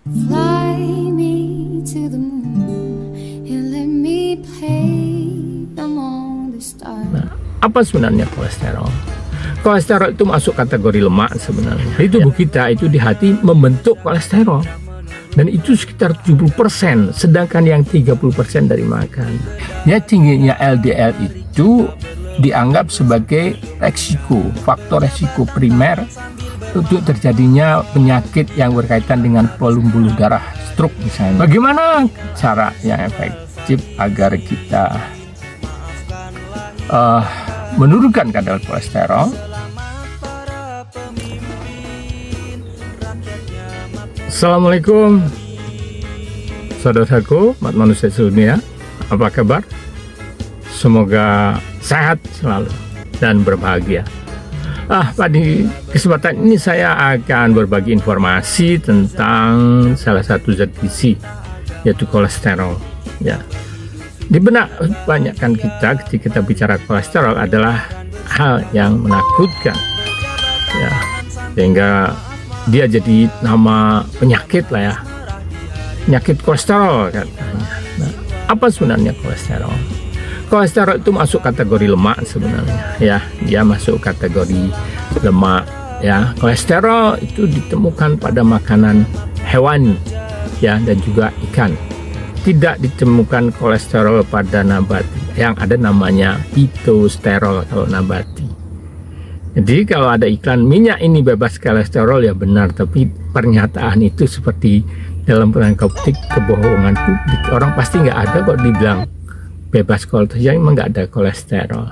Fly me to the moon and let me play among the stars. Nah, apa sebenarnya kolesterol? Kolesterol itu masuk kategori lemak sebenarnya. Di tubuh kita itu di hati membentuk kolesterol. Dan itu sekitar 70%, sedangkan yang 30% dari makan. Ya, tingginya LDL itu dianggap sebagai faktor resiko primer untuk terjadinya penyakit yang berkaitan dengan pembuluh darah, stroke misalnya. Bagaimana cara yang efektif agar kita menurunkan kadar kolesterol? Assalamualaikum saudaraku, umat manusia sedunia, apa kabar? Semoga sehat selalu dan berbahagia. Pada kesempatan ini saya akan berbagi informasi tentang salah satu zat gizi, yaitu kolesterol. Ya, di benak kebanyakan kita ketika kita bicara kolesterol adalah hal yang menakutkan, ya, sehingga dia jadi nama penyakit lah ya, penyakit kolesterol katanya. Nah, apa sebenarnya kolesterol? Kolesterol itu masuk kategori lemak sebenarnya, ya, dia masuk kategori lemak, ya. Kolesterol itu ditemukan pada makanan hewani, ya, dan juga ikan. Tidak ditemukan kolesterol pada nabati, yang ada namanya phytosterol kalau nabati. Jadi kalau ada iklan minyak ini bebas kolesterol, ya benar, tapi pernyataan itu seperti dalam perangkap kebohongan publik. Orang pasti nggak ada kok dibilang bebas kolesterol, yang memang nggak ada kolesterol.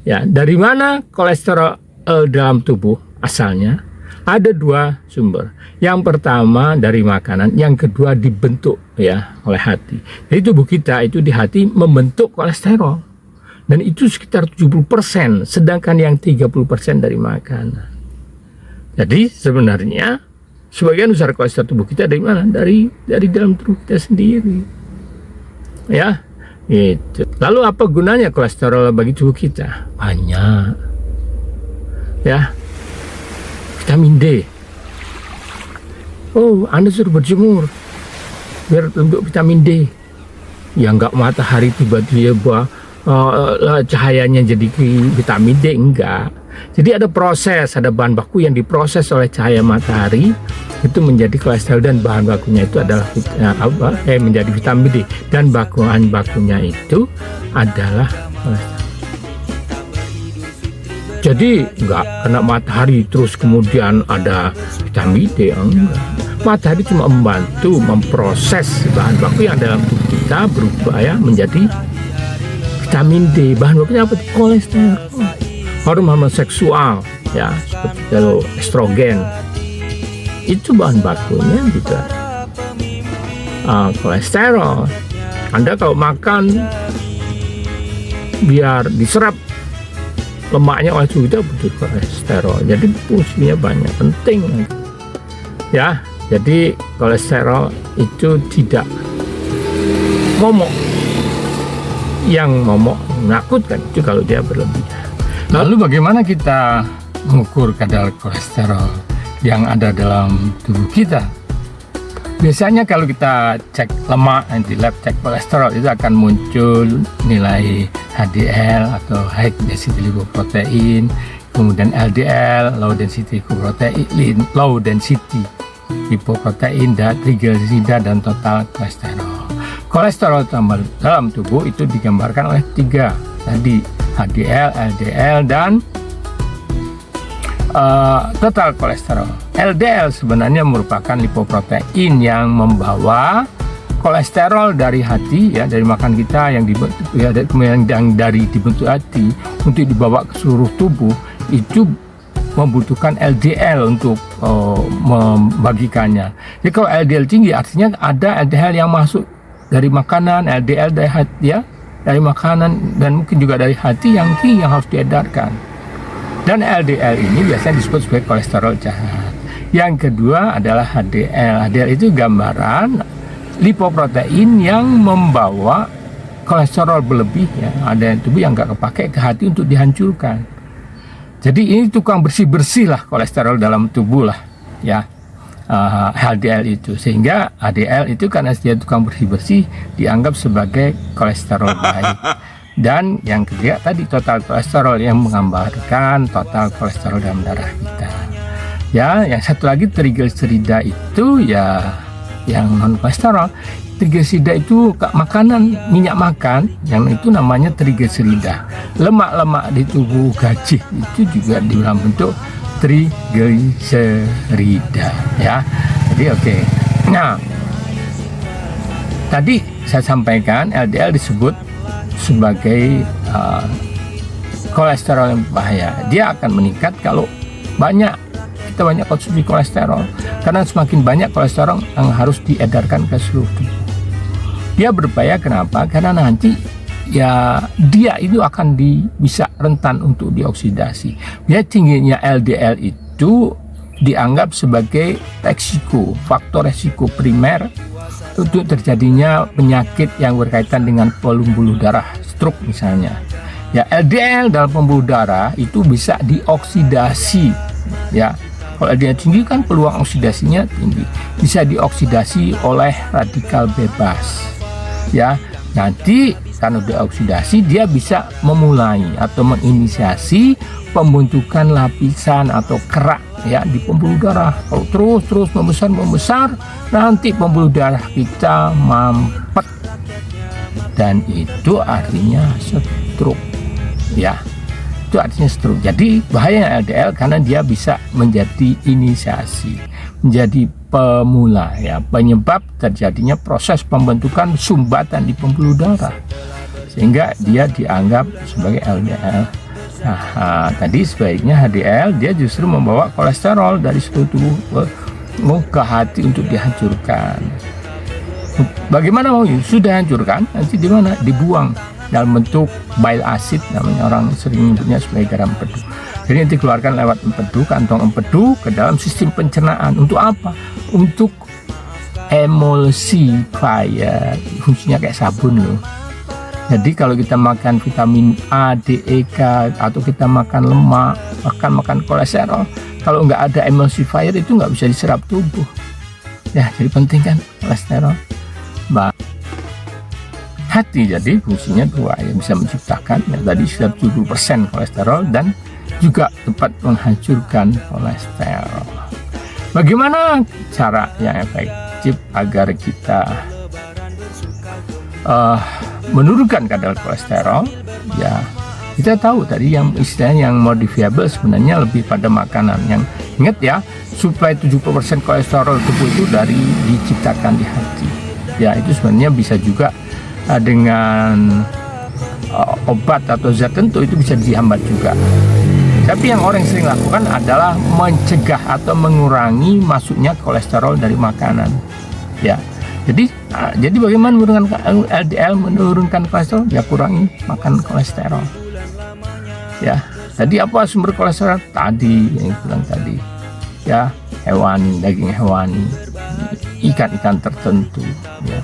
Ya, dari mana kolesterol dalam tubuh asalnya? Ada dua sumber. Yang pertama dari makanan, yang kedua dibentuk ya oleh hati. Jadi tubuh kita itu di hati membentuk kolesterol. Dan itu sekitar 70%, sedangkan yang 30% dari makanan. Jadi sebenarnya sebagian besar kolesterol tubuh kita dari mana? Dari dalam tubuh kita sendiri. Ya, gitu. Lalu apa gunanya kolesterol bagi tubuh kita? Banyak. Ya. Vitamin D. Oh, Anda suruh berjemur biar bentuk vitamin D. Ya enggak matahari tiba-tiba cahayanya jadi vitamin D, enggak. Jadi ada proses, ada bahan baku yang diproses oleh cahaya matahari itu menjadi kolesterol, dan bahan bakunya itu adalah menjadi vitamin D, dan bahan bakunya itu adalah kolesterol. Jadi enggak kena matahari terus kemudian ada vitamin D, enggak. Matahari cuma membantu memproses bahan baku yang dalam tubuh kita berubah ya menjadi vitamin D. Bahan bakunya apa? Kolesterol. Hormon seksual ya, seperti kalau estrogen itu bahan bakunya juga kolesterol. Anda kalau makan biar diserap lemaknya oleh tubuh kita butuh kolesterol. Jadi fungsinya banyak, penting ya. Jadi kolesterol itu tidak momok. Yang momok menakutkan itu kalau dia berlebihan. Lalu bagaimana kita mengukur kadar kolesterol yang ada dalam tubuh kita? Biasanya kalau kita cek lemak di lab, cek kolesterol, itu akan muncul nilai HDL atau high density lipoprotein, kemudian LDL, low density lipoprotein, dan trigliserida, dan total kolesterol. Kolesterol dalam tubuh itu digambarkan oleh tiga tadi, HDL, LDL, dan total kolesterol. LDL sebenarnya merupakan lipoprotein yang membawa kolesterol dari hati ya, dari makan kita yang dibentuk ya, yang dari dibentuk hati untuk dibawa ke seluruh tubuh, itu membutuhkan LDL untuk membagikannya. Jadi kalau LDL tinggi artinya ada LDL yang masuk dari makanan, LDL dari hati ya, dari makanan, dan mungkin juga dari hati yang tinggi yang harus diedarkan. Dan LDL ini biasanya disebut sebagai kolesterol jahat. Yang kedua adalah HDL. HDL itu gambaran lipoprotein yang membawa kolesterol berlebih ya, ada yang tubuh yang nggak kepake ke hati untuk dihancurkan. Jadi ini tukang bersih-bersih lah kolesterol dalam tubuh lah ya. HDL itu, sehingga HDL itu karena dia tukang bersih dianggap sebagai kolesterol baik. Dan yang ketiga tadi total kolesterol yang menggambarkan total kolesterol dalam darah kita. Ya, yang satu lagi trigliserida itu ya yang non kolesterol. Trigliserida itu makanan, minyak makan yang itu namanya trigliserida. Lemak-lemak di tubuh gajih itu juga dalam bentuk trigliserida, ya. Jadi oke. Nah, tadi saya sampaikan LDL disebut sebagai kolesterol yang bahaya. Dia akan meningkat kalau kita banyak konsumsi kolesterol, karena semakin banyak kolesterol yang harus diedarkan ke seluruh tubuh. Dia berbahaya kenapa? Karena nanti ya dia itu akan bisa rentan untuk dioksidasi. Ya, tingginya LDL itu dianggap sebagai faktor resiko primer untuk terjadinya penyakit yang berkaitan dengan pembuluh darah, stroke misalnya. Ya, LDL dalam pembuluh darah itu bisa dioksidasi. Ya, kalau LDL tinggi kan peluang oksidasinya tinggi, bisa dioksidasi oleh radikal bebas. Ya, nanti karena udah oksidasi dia bisa memulai atau menginisiasi pembentukan lapisan atau kerak ya di pembuluh darah. Kalau terus membesar, nanti pembuluh darah kita mampet dan itu artinya stroke. Ya, itu artinya stroke. Jadi bahaya LDL karena dia bisa menjadi inisiasi, menjadi pemula, ya, penyebab terjadinya proses pembentukan sumbatan di pembuluh darah, sehingga dia dianggap sebagai LDL. Nah, tadi sebaiknya HDL dia justru membawa kolesterol dari seluruh tubuh ke hati untuk dihancurkan. Bagaimana mau sudah hancurkan, nanti di mana? Dibuang dalam bentuk bile acid, namanya orang sering menyebutnya sebagai garam empedu. Jadi nanti keluarkan lewat empedu, kantong empedu ke dalam sistem pencernaan. Untuk apa? Untuk emulsifier, fungsinya kayak sabun loh. Jadi kalau kita makan vitamin A, D, E, K, atau kita makan lemak, makan kolesterol, kalau nggak ada emulsifier itu nggak bisa diserap tubuh. Ya, jadi penting kan kolesterol. Hati jadi fungsinya dua, ya, bisa menciptakan ya, tadi sudah 70% kolesterol dan juga dapat menghancurkan kolesterol. Bagaimana cara yang efektif agar kita menurunkan kadar kolesterol? Ya, kita tahu tadi yang istilahnya yang modifiable sebenarnya lebih pada makanan. Yang ingat ya, supaya 70% kolesterol tubuh itu diciptakan di hati. Ya, itu sebenarnya bisa juga dengan obat atau zat tentu itu bisa dihambat juga. Tapi yang orang sering lakukan adalah mencegah atau mengurangi masuknya kolesterol dari makanan. Ya, jadi bagaimana menurunkan LDL, menurunkan kolesterol? Ya, kurangi makan kolesterol. Ya, tadi apa sumber kolesterol? Tadi yang bilang tadi, ya, hewani, daging hewani, ikan-ikan tertentu, ya,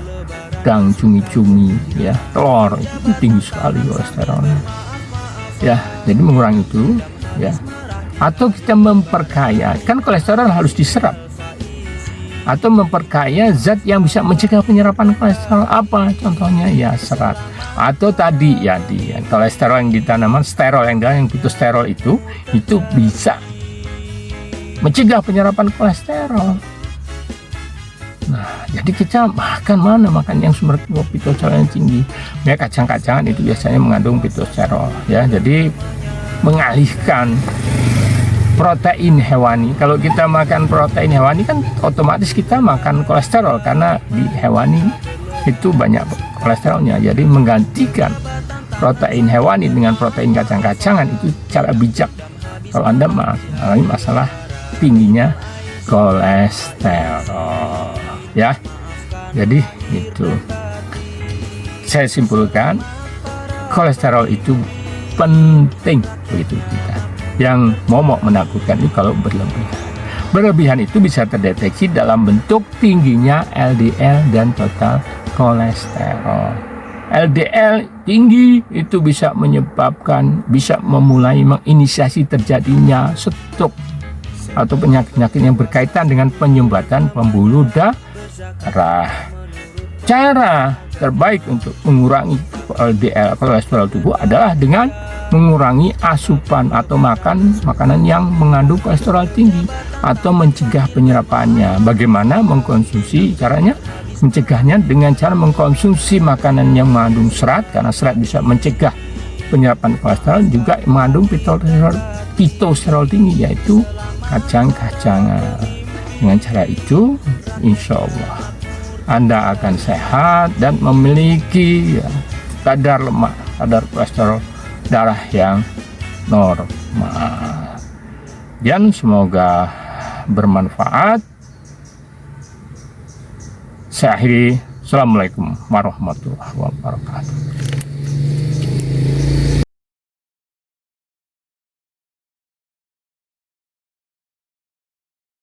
udang, cumi-cumi, ya, telur itu tinggi sekali kolesterolnya. Ya, jadi mengurangi itu. Ya, atau kita memperkaya, kan kolesterol harus diserap, atau memperkaya zat yang bisa mencegah penyerapan kolesterol. Apa contohnya? Ya, serat. Atau tadi ya di kolesterol yang di tanaman, sterol yang fitosterol itu bisa mencegah penyerapan kolesterol. Nah, jadi kita makan yang sumber fitosterol yang tinggi. Ya, kacang-kacangan itu biasanya mengandung fitosterol. Ya, jadi mengalihkan protein hewani. Kalau kita makan protein hewani kan otomatis kita makan kolesterol karena di hewani itu banyak kolesterolnya. Jadi menggantikan protein hewani dengan protein kacang-kacangan itu cara bijak kalau Anda mengalami masalah tingginya kolesterol, ya. Jadi itu saya simpulkan, kolesterol itu penting begitu kita. Yang momok menakutkan itu kalau berlebihan itu bisa terdeteksi dalam bentuk tingginya LDL dan total kolesterol. LDL tinggi itu bisa memulai menginisiasi terjadinya stroke. atau penyakit-penyakit yang berkaitan dengan penyumbatan pembuluh darah. Cara terbaik untuk mengurangi LDL kolesterol tubuh adalah dengan mengurangi asupan atau makanan yang mengandung kolesterol tinggi atau mencegah penyerapannya. Bagaimana mengkonsumsi? Caranya mencegahnya dengan cara mengkonsumsi makanan yang mengandung serat, karena serat bisa mencegah penyerapan kolesterol, juga mengandung pitosterol tinggi, yaitu kacang-kacangan. Dengan cara itu, insya Allah Anda akan sehat dan memiliki kadar lemak, kadar kolesterol darah yang normal. Dan semoga bermanfaat. Saya akhiri. Assalamualaikum warahmatullahi wabarakatuh.